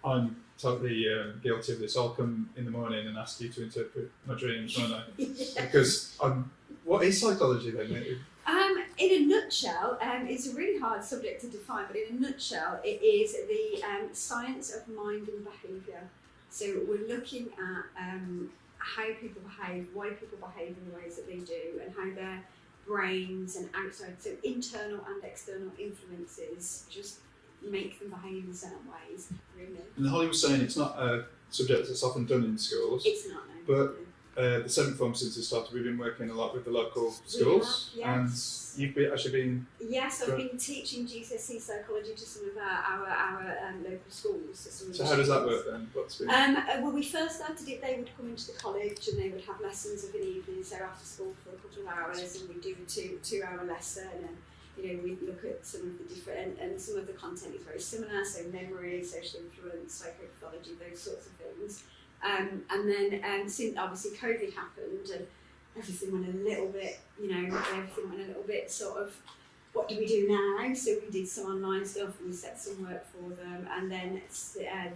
I'm totally guilty of this. I'll come in the morning and ask you to interpret my dreams, won't I? Because what is psychology then? In a nutshell, it's a really hard subject to define, but in a nutshell, it is the science of mind and behaviour. So we're looking at how people behave, why people behave in the ways that they do, and how their brains and outside, so internal and external influences just make them behave in certain ways, really. And Holly was saying it's not a subject that's often done in schools. It's not, no. But the seventh form, since it started, we've been working a lot with the local schools. Yes. And you've actually been... Yes, I've been teaching GCSE psychology to some of our local schools. So how does that work then? What's been... When we first started it, they would come into the college and they would have lessons of an evening, so after school for a couple of hours, and we'd do a two-hour lesson, and we'd look at some of the different, and some of the content is very similar, so memory, social influence, psychopathology, those sorts of things. And then since obviously COVID happened and everything went a little bit, sort of, what do we do now? So we did some online stuff and we set some work for them, and then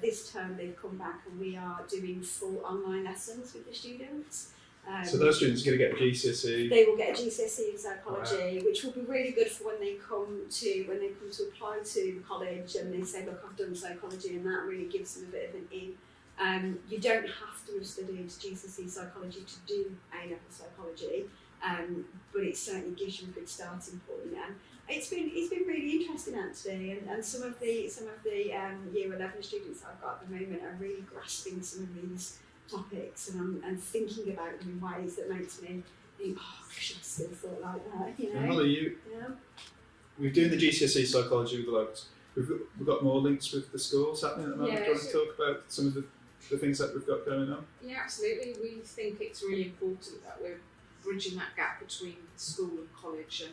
this term they've come back and we are doing full online lessons with the students. So those students are going to get a GCSE. They will get a GCSE in psychology, which will be really good for when they come to apply to the college and they say, look, I've done psychology, and that really gives them a bit of an in. You don't have to have studied GCSE psychology to do A-level psychology, but it certainly gives you a good starting point. And it's been really interesting actually, and some of the year 11 students I've got at the moment are really grasping some of these topics, and I'm thinking about them in ways that makes me think, oh, I should have still thought like that, And Holly, we're doing the GCSE psychology with the locals. We've got more links with the schools happening at the moment. Do you want to talk about some of the things that we've got going on? Yeah, absolutely. We think it's really important that we're bridging that gap between school and college,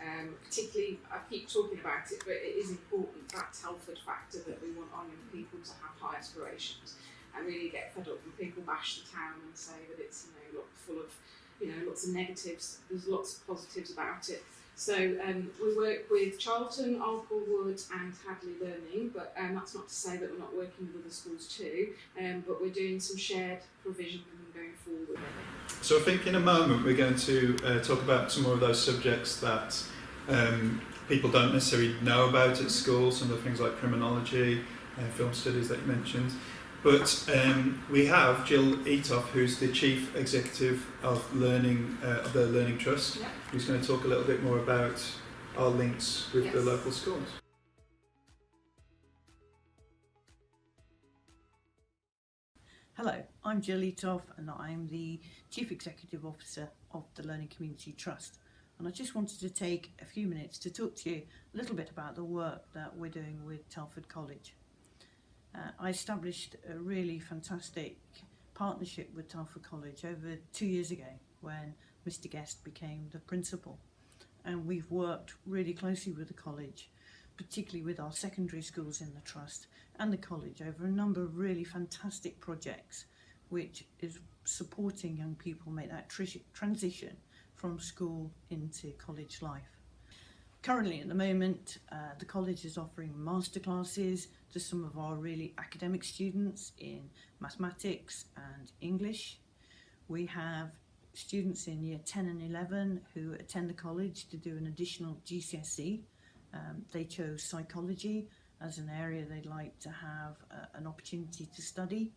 and particularly, I keep talking about it, but it is important, that Telford factor, that we want our young people to have high aspirations and really get fed up when people bash the town and say that it's full of lots of negatives. There's lots of positives about it. So we work with Charlton, Arklewood and Hadley Learning, but that's not to say that we're not working with other schools too, but we're doing some shared provision with them going forward. So I think in a moment we're going to talk about some more of those subjects that people don't necessarily know about at school, some of the things like criminology, film studies that you mentioned. But we have Jill Eatoff, who's the Chief Executive of Learning of the Learning Trust, who's going to talk a little bit more about our links with the local schools. Hello, I'm Jill Eatoff and I'm the Chief Executive Officer of the Learning Community Trust. And I just wanted to take a few minutes to talk to you a little bit about the work that we're doing with Telford College. I established a really fantastic partnership with Telford College over 2 years ago when Mr. Guest became the principal, and we've worked really closely with the college, particularly with our secondary schools in the Trust and the college, over a number of really fantastic projects which is supporting young people make that transition from school into college life. Currently, at the moment, the college is offering masterclasses to some of our really academic students in mathematics and English. We have students in year 10 and 11 who attend the college to do an additional GCSE. They chose psychology as an area they'd like to have an opportunity to study.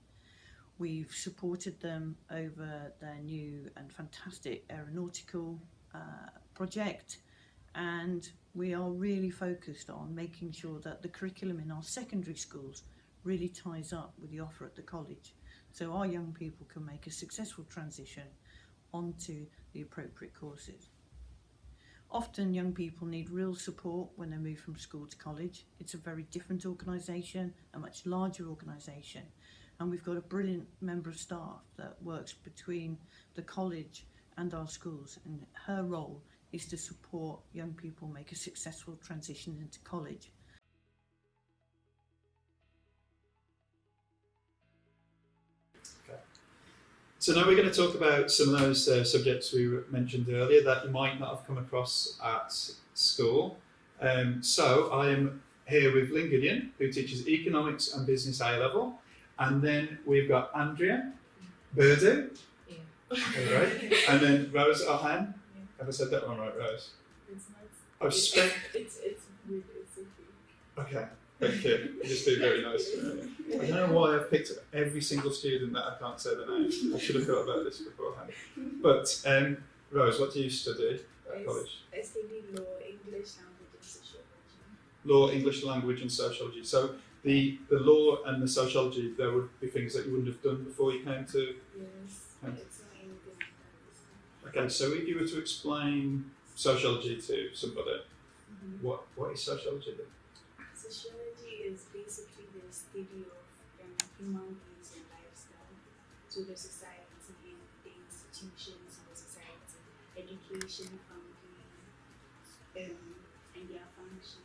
We've supported them over their new and fantastic aeronautical project, and we are really focused on making sure that the curriculum in our secondary schools really ties up with the offer at the college, so our young people can make a successful transition onto the appropriate courses. Often young people need real support when they move from school to college. It's a very different organisation, a much larger organisation, and we've got a brilliant member of staff that works between the college and our schools, and her role is to support young people make a successful transition into college. So now we're going to talk about some of those subjects we mentioned earlier that you might not have come across at school. So I am here with Lynn Gideon, who teaches Economics and Business A-Level. And then we've got Andrea Burdu. Yeah. Right. And then Rose Ohan. Have I said that one right, Rose? It's nice. I've spent... It's really, it's okay. Okay. Thank you. You just be very nice to me. I don't know why I've picked every single student that I can't say the name. I should have thought about this beforehand. But Rose, what do you study at college? I study law, English language and sociology. Law, English language and sociology. So the law and the sociology, there would be things that you wouldn't have done before you came to... Yes, it's not anything. Okay, so if you were to explain sociology to somebody, what is sociology then? Sociology is basically the study of human beings and lifestyle, so the society, the institutions of the society, education, family, and their functions.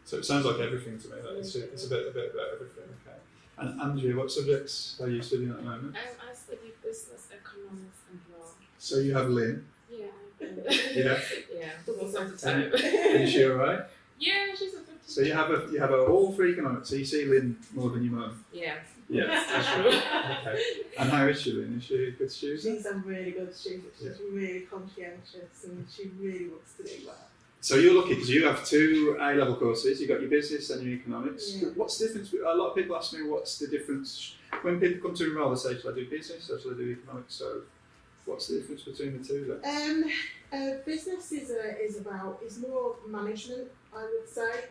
So it sounds like everything to me. That it's a bit about everything. Okay. And Andrea, what subjects are you studying at the moment? I study business, economics, and law. So you have Lynn. Yeah. Yeah. Yeah. Most of the time. And is she alright? Yeah, she's a good teacher. So you have a all for economics. So you see Lynn more than your mum. Yeah. Yeah. That's true. Okay. And how is she, Lynn? Is she a good student? She's a really good student. She's really conscientious and she really wants to do well. So you're lucky because you have two A-level courses. You've got your business and your economics. Yeah. What's the difference? A lot of people ask me what's the difference. When people come to enrol, they say, shall I do business or shall I do economics? So what's the difference between the two then? Business is more management, I would say.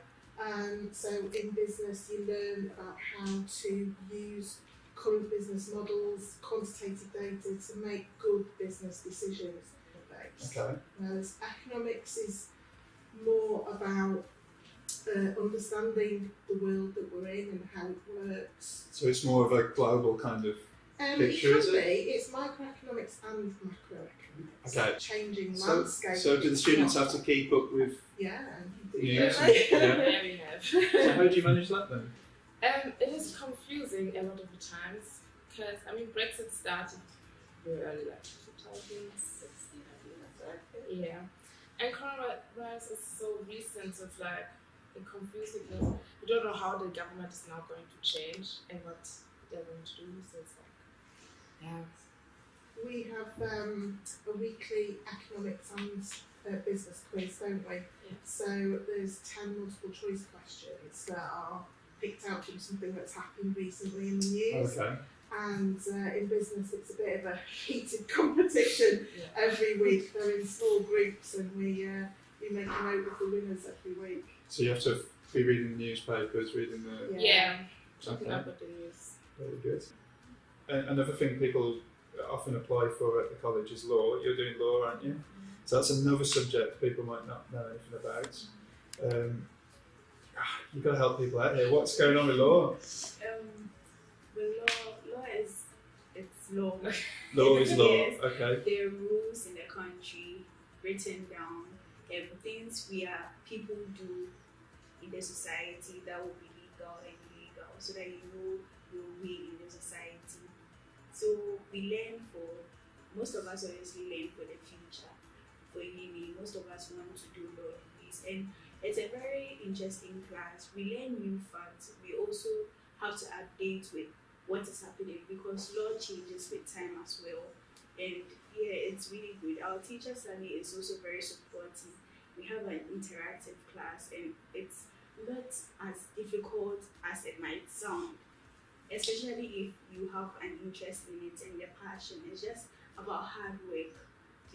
So in business you learn about how to use current business models, quantitative data to make good business decisions. Okay. Whereas economics is more about understanding the world that we're in and how it works. So it's more of a global kind of picture, is it? It's microeconomics and macroeconomics. Okay. Changing landscape. So do the students have to keep up with news? Yeah, we have. So how do you manage that then? It is confusing a lot of the times because Brexit started very early, like 2016, I think that's right. Yeah, and coronavirus is so recent, so it's like it confusing because we don't know how the government is now going to change and what they're going to do. So it's like, yeah. We have a weekly economics and business quiz, don't we? Yeah. So there's 10 multiple choice questions that are picked out from something that's happened recently in the news. Okay. And in business it's a bit of a heated competition every week. They're in small groups and we make a note of the winners every week. So you have to be reading the newspapers, reading the... Yeah, keeping up with the news. Very good. Another thing people often apply for at the college is law. You're doing law, aren't you? So that's another subject people might not know anything about. You've got to help people out here. What's going on with law? Law is law. Law is law. Yes. Okay. There are rules in the country written down. Things people do in the society that will be legal and illegal, so that you know your way in the society. So we learn most of us obviously learn for the future. For uni, most of us want to do law degrees, and it's a very interesting class. We learn new facts. We also have to update with what is happening because law changes with time as well. And yeah, it's really good. Our teacher Sunny is also very supportive. We have an interactive class, and it's not as difficult as it might sound, especially if you have an interest in it and your passion. It's just about hard work.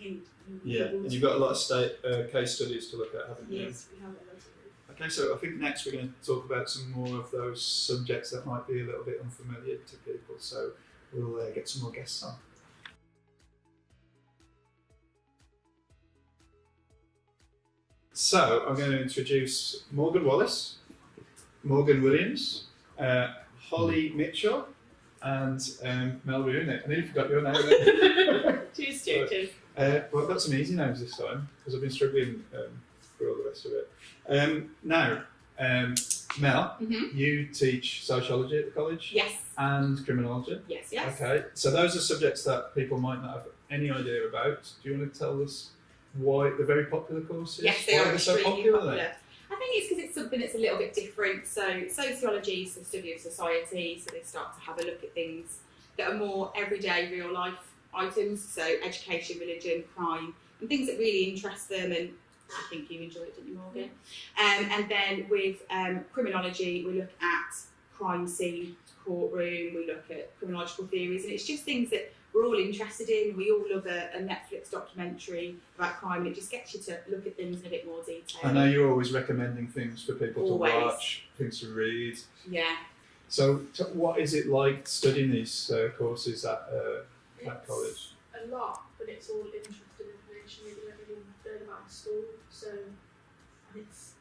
And and you've got a lot of case studies to look at, haven't you? Yes, we have a lot of it. Okay, so I think next we're going to talk about some more of those subjects that might be a little bit unfamiliar to people. So we'll get some more guests on. So I'm going to introduce Morgan Wallace, Morgan Williams, Holly Mitchell, and Mel Rooney. I nearly forgot your name. Cheers, cheers. Well, I've got some easy names this time because I've been struggling for all the rest of it. Now, Mel, you teach sociology at the college? Yes. And criminology? Yes, yes. Okay, so those are subjects that people might not have any idea about. Do you want to tell us why they're very popular courses? Yes, they why are so extremely popular. popular. I think it's because it's something that's a little bit different. So sociology is the study of society, so they start to have a look at things that are more everyday, real life items, so education, religion, crime, and things that really interest them, and I think you enjoy it, didn't you, Morgan? And then with criminology, we look at crime scene, courtroom, we look at criminological theories, and it's just things that we're all interested in. We all love a Netflix documentary about crime, and it just gets you to look at things in a bit more detail. I know you're always recommending things for people Always. to watch, things to read. Yeah. So what is it like studying these courses at college? A lot, but it's all interesting information that you don't really learn about in school. So it's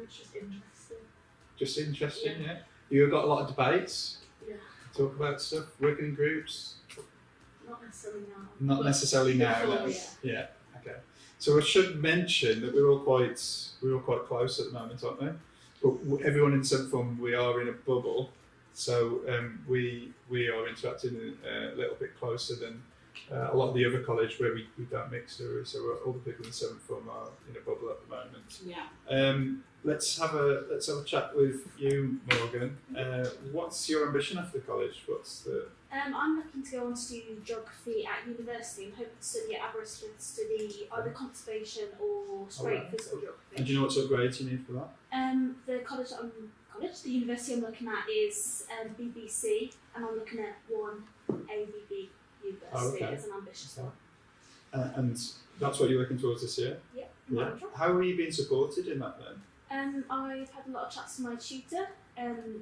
just interesting. Just interesting, yeah. You've got a lot of debates. Yeah. Talk about stuff, working in groups. Not necessarily now. Not necessarily now. Before, No. Yeah. Okay. So I should mention that we're all quite close at the moment, aren't we? But everyone in seventh form, we are in a bubble, so we are interacting a little bit closer than a lot of the other college where we don't mix through. So all the people in seventh form are in a bubble at the moment. Yeah. Let's have a chat with you, Morgan. What's your ambition after college? What's the I'm looking to go on to do geography at university. I'm hoping to study at Aberystwyth, study either conservation or straight physical geography. And do you know what sort of grades you need for that? The university I'm looking at is BBC, and I'm looking at one ABB university as an ambitious one. And that's what you're working towards this year? Yeah. How are you being supported in that then? I've had a lot of chats with my tutor.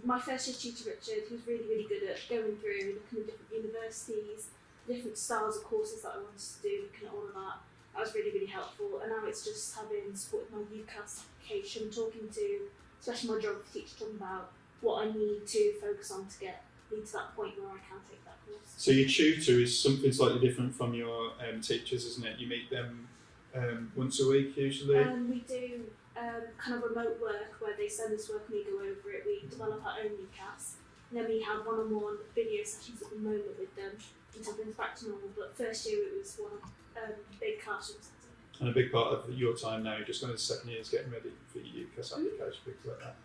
My first year tutor, Richard, who's really good at going through, looking at different universities, different styles of courses that I wanted to do, looking at all of that. That was really helpful. And now it's just having support with my UCAS application, talking to, especially my geography teacher, talking about what I need to focus on to lead to that point where I can take that course. So your tutor is something slightly different from your teachers, isn't it? You meet them once a week usually? We do kind of remote work where they send us work and we go over it. We develop our own UCAS, and then we have one-on-one video sessions at the moment with them until things back to normal. But first year it was one big classroom setting. And a big part of your time now, you're just going to the second year, is getting ready for your UCAS application, things like that.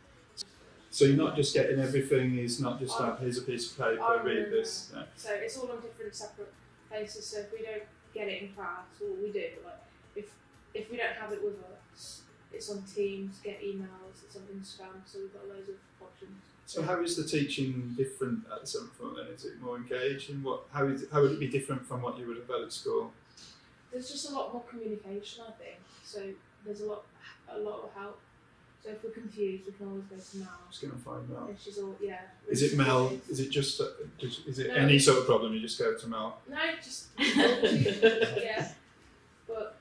So you're not just getting everything, it's not just like, here's a piece of paper, read this. No. So it's all on different separate places. So if we don't get it in class, well, we do. Like if we don't have it with us, it's on Teams, get emails, it's on Instagram. So we've got loads of options. So how is the teaching different at the seventh form then? Is it more engaging? How would it be different from what you would have had at school? There's just a lot more communication, I think. So there's a lot of help. So if we're confused, we can always go to Mel. Just going to find Mel. If she's all, yeah. Is it Mel? Is it just? Is it No. any sort of problem? You just go to Mel. No, just yeah. But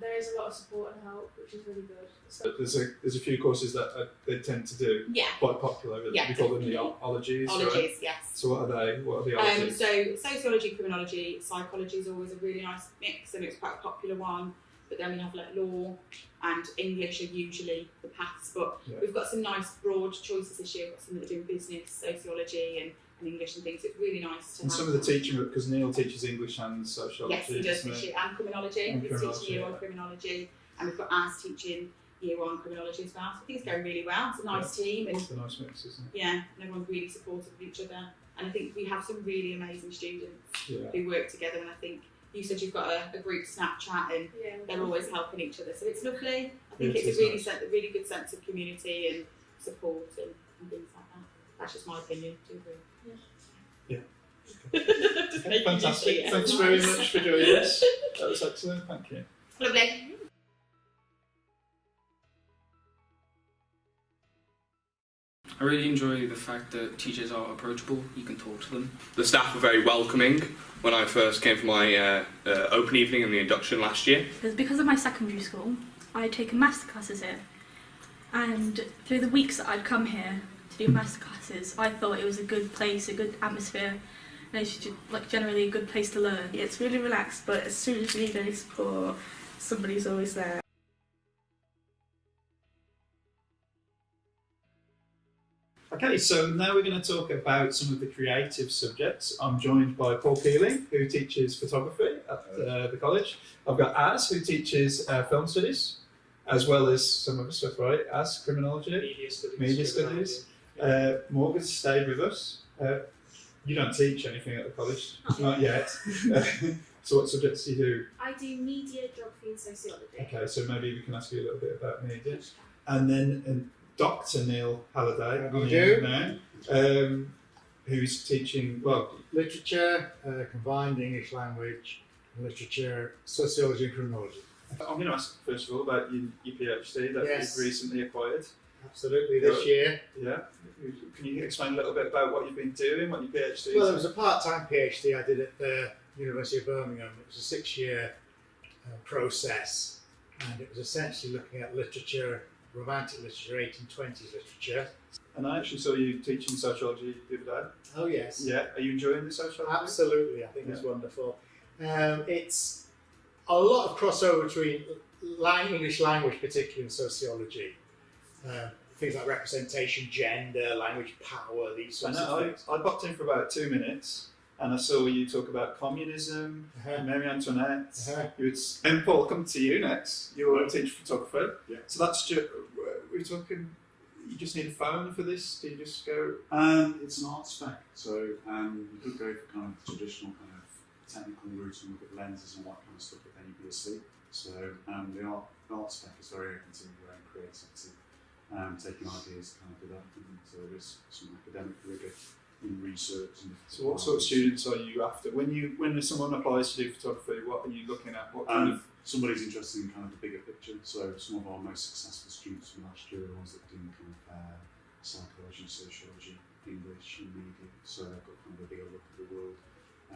there is a lot of support and help, which is really good. So There's a few courses that they tend to do. Yeah. Quite popular. Really. Yeah, We call them the ologies. Ologies, right? yes. So what are they? What are the ologies? So sociology, criminology, psychology is always a really nice mix, and it's quite a popular one. but then we have like law and English are usually the paths, but Yeah. we've got some nice broad choices this year. We've got some that are doing business, sociology and English and things. It's really nice to And have. some of the teaching, because Neil teaches English and sociology. Yes, he does doesn't this he? year, and criminology. And He's criminology, teaching year yeah. one criminology, and we've got ours teaching year one criminology as well. So I think it's going really well. It's a nice team, and It's a nice mix, isn't it? yeah, and everyone's really supportive of each other. And I think we have some really amazing students Yeah. who work together. And I think you said you've got a group Snapchat, and they're always helping each other. So it's lovely. I think It it's is a really, nice. a really good sense of community and support and things like that. That's just my opinion. Do you agree? Yeah. Just making you Fantastic. see it. Thanks very much for doing this. That was excellent. Thank you. Lovely. I really enjoy the fact that teachers are approachable, you can talk to them. The staff were very welcoming when I first came for my open evening and the induction last year. Because of my secondary school, I'd taken maths classes here, and through the weeks that I'd come here to do maths classes, I thought it was a good place, a good atmosphere, and it's just, like, generally a good place to learn. It's really relaxed, but as soon as you need any support, somebody's always there. Okay, so now we're going to talk about some of the creative subjects. I'm joined by Paul Keeling, who teaches photography at the college. I've got Az, who teaches film studies, as well as some other stuff, right? Az, criminology, media studies. Morgan's stayed with us. You don't teach anything at the college, not yet. So what subjects do you do? I do media, geography and sociology. Okay, so maybe we can ask you a little bit about media. And then Dr. Neil Halliday, How do you do? now, who's teaching, well, Literature, combined English language, literature, sociology and criminology. I'm going to ask first of all about your PhD that Yes. you've recently acquired. Absolutely, this year. Yeah. Can you explain a little bit about what you've been doing, what your PhD is? Well, it was a part-time PhD I did at the University of Birmingham. It was a 6-year process, and it was essentially looking at literature, romantic literature, 1820s literature. And I actually saw you teaching sociology the other day. Oh yes. Yeah. Are you enjoying the sociology? Absolutely, I think it's wonderful. It's a lot of crossover between English language, particularly in sociology. Things like representation, gender, language power, these sorts of things. I popped in for about 2 minutes and I saw you talk about communism, Mary Antoinette. And Paul, come to you next. You're a teacher photographer. Yeah. So that's just, we're talking, you just need a phone for this? Do you just go? It's an art spec, so you could go for kind of traditional kind of technical route and look at lenses and all that kind of stuff with ABS-C. So the art spec is very open to creativity, taking ideas kind of development. So there is some academic rigour in research. And So what sort of students are you after? When someone applies to do photography, what are you looking at? What kind of... Somebody's interested in kind of the bigger picture. So some of our most successful students from last year are the ones that are doing kind of psychology, sociology, English and media. So they've got kind of a bigger look at the world.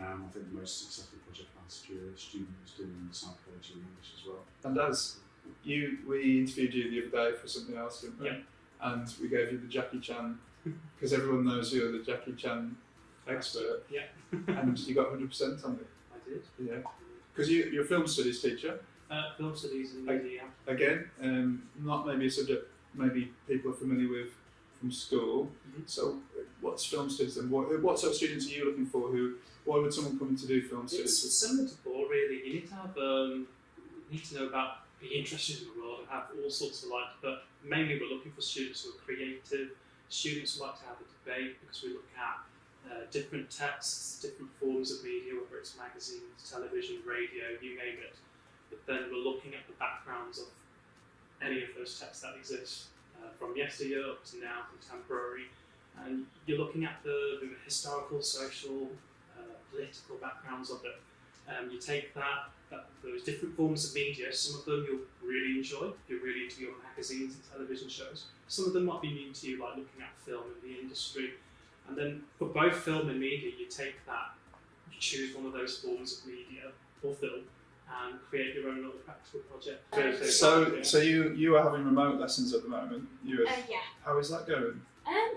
I think the most successful project last year, a student was doing psychology and English as well. And as we interviewed you the other day for something else, didn't we? Yeah. And we gave you the Jackie Chan, because everyone knows you're the Jackie Chan expert. Yeah. And you got 100% on it. I did. Yeah. Because you're a film studies teacher. Film studies and media. Again, not maybe a subject maybe people are familiar with from school. Mm-hmm. So what's film studies and what sort of students are you looking for? Why would someone come to do film studies? It's similar to Paul, really. You need to have, need to know about, be interested in the world and have all sorts of likes, but mainly we're looking for students who are creative, students who like to have a debate, because we look at different texts, different forms of media, whether it's magazines, television, radio, you name it. But then we're looking at the backgrounds of any of those texts that exist, from yesteryear up to now, contemporary, and you're looking at the historical, social, political backgrounds of it. You take those different forms of media, some of them you'll really enjoy, you're really into your magazines and television shows. Some of them might be new to you, like looking at film and the industry. And then for both film and media, you take that, you choose one of those forms of media or film and create your own little practical project. So you are having remote lessons at the moment. Yeah. How is that going?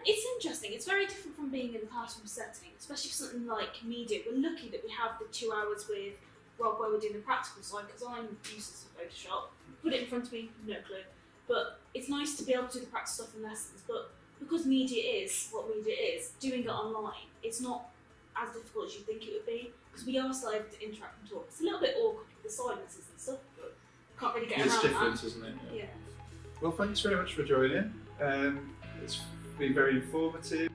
It's interesting. It's very different from being in a classroom setting, especially for something like media. We're lucky that we have the 2 hours with Rob, where we're doing the practical side, because I'm useless at Photoshop. Put it in front of me, no clue. But it's nice to be able to do the practical stuff in lessons, but because media is what media is, doing it online, it's not as difficult as you think it would be, because we are still able to interact and talk. It's a little bit awkward with the silences and stuff, but can't really get around that. It's different, isn't it? Yeah. Well, thanks very much for joining. It's been very informative.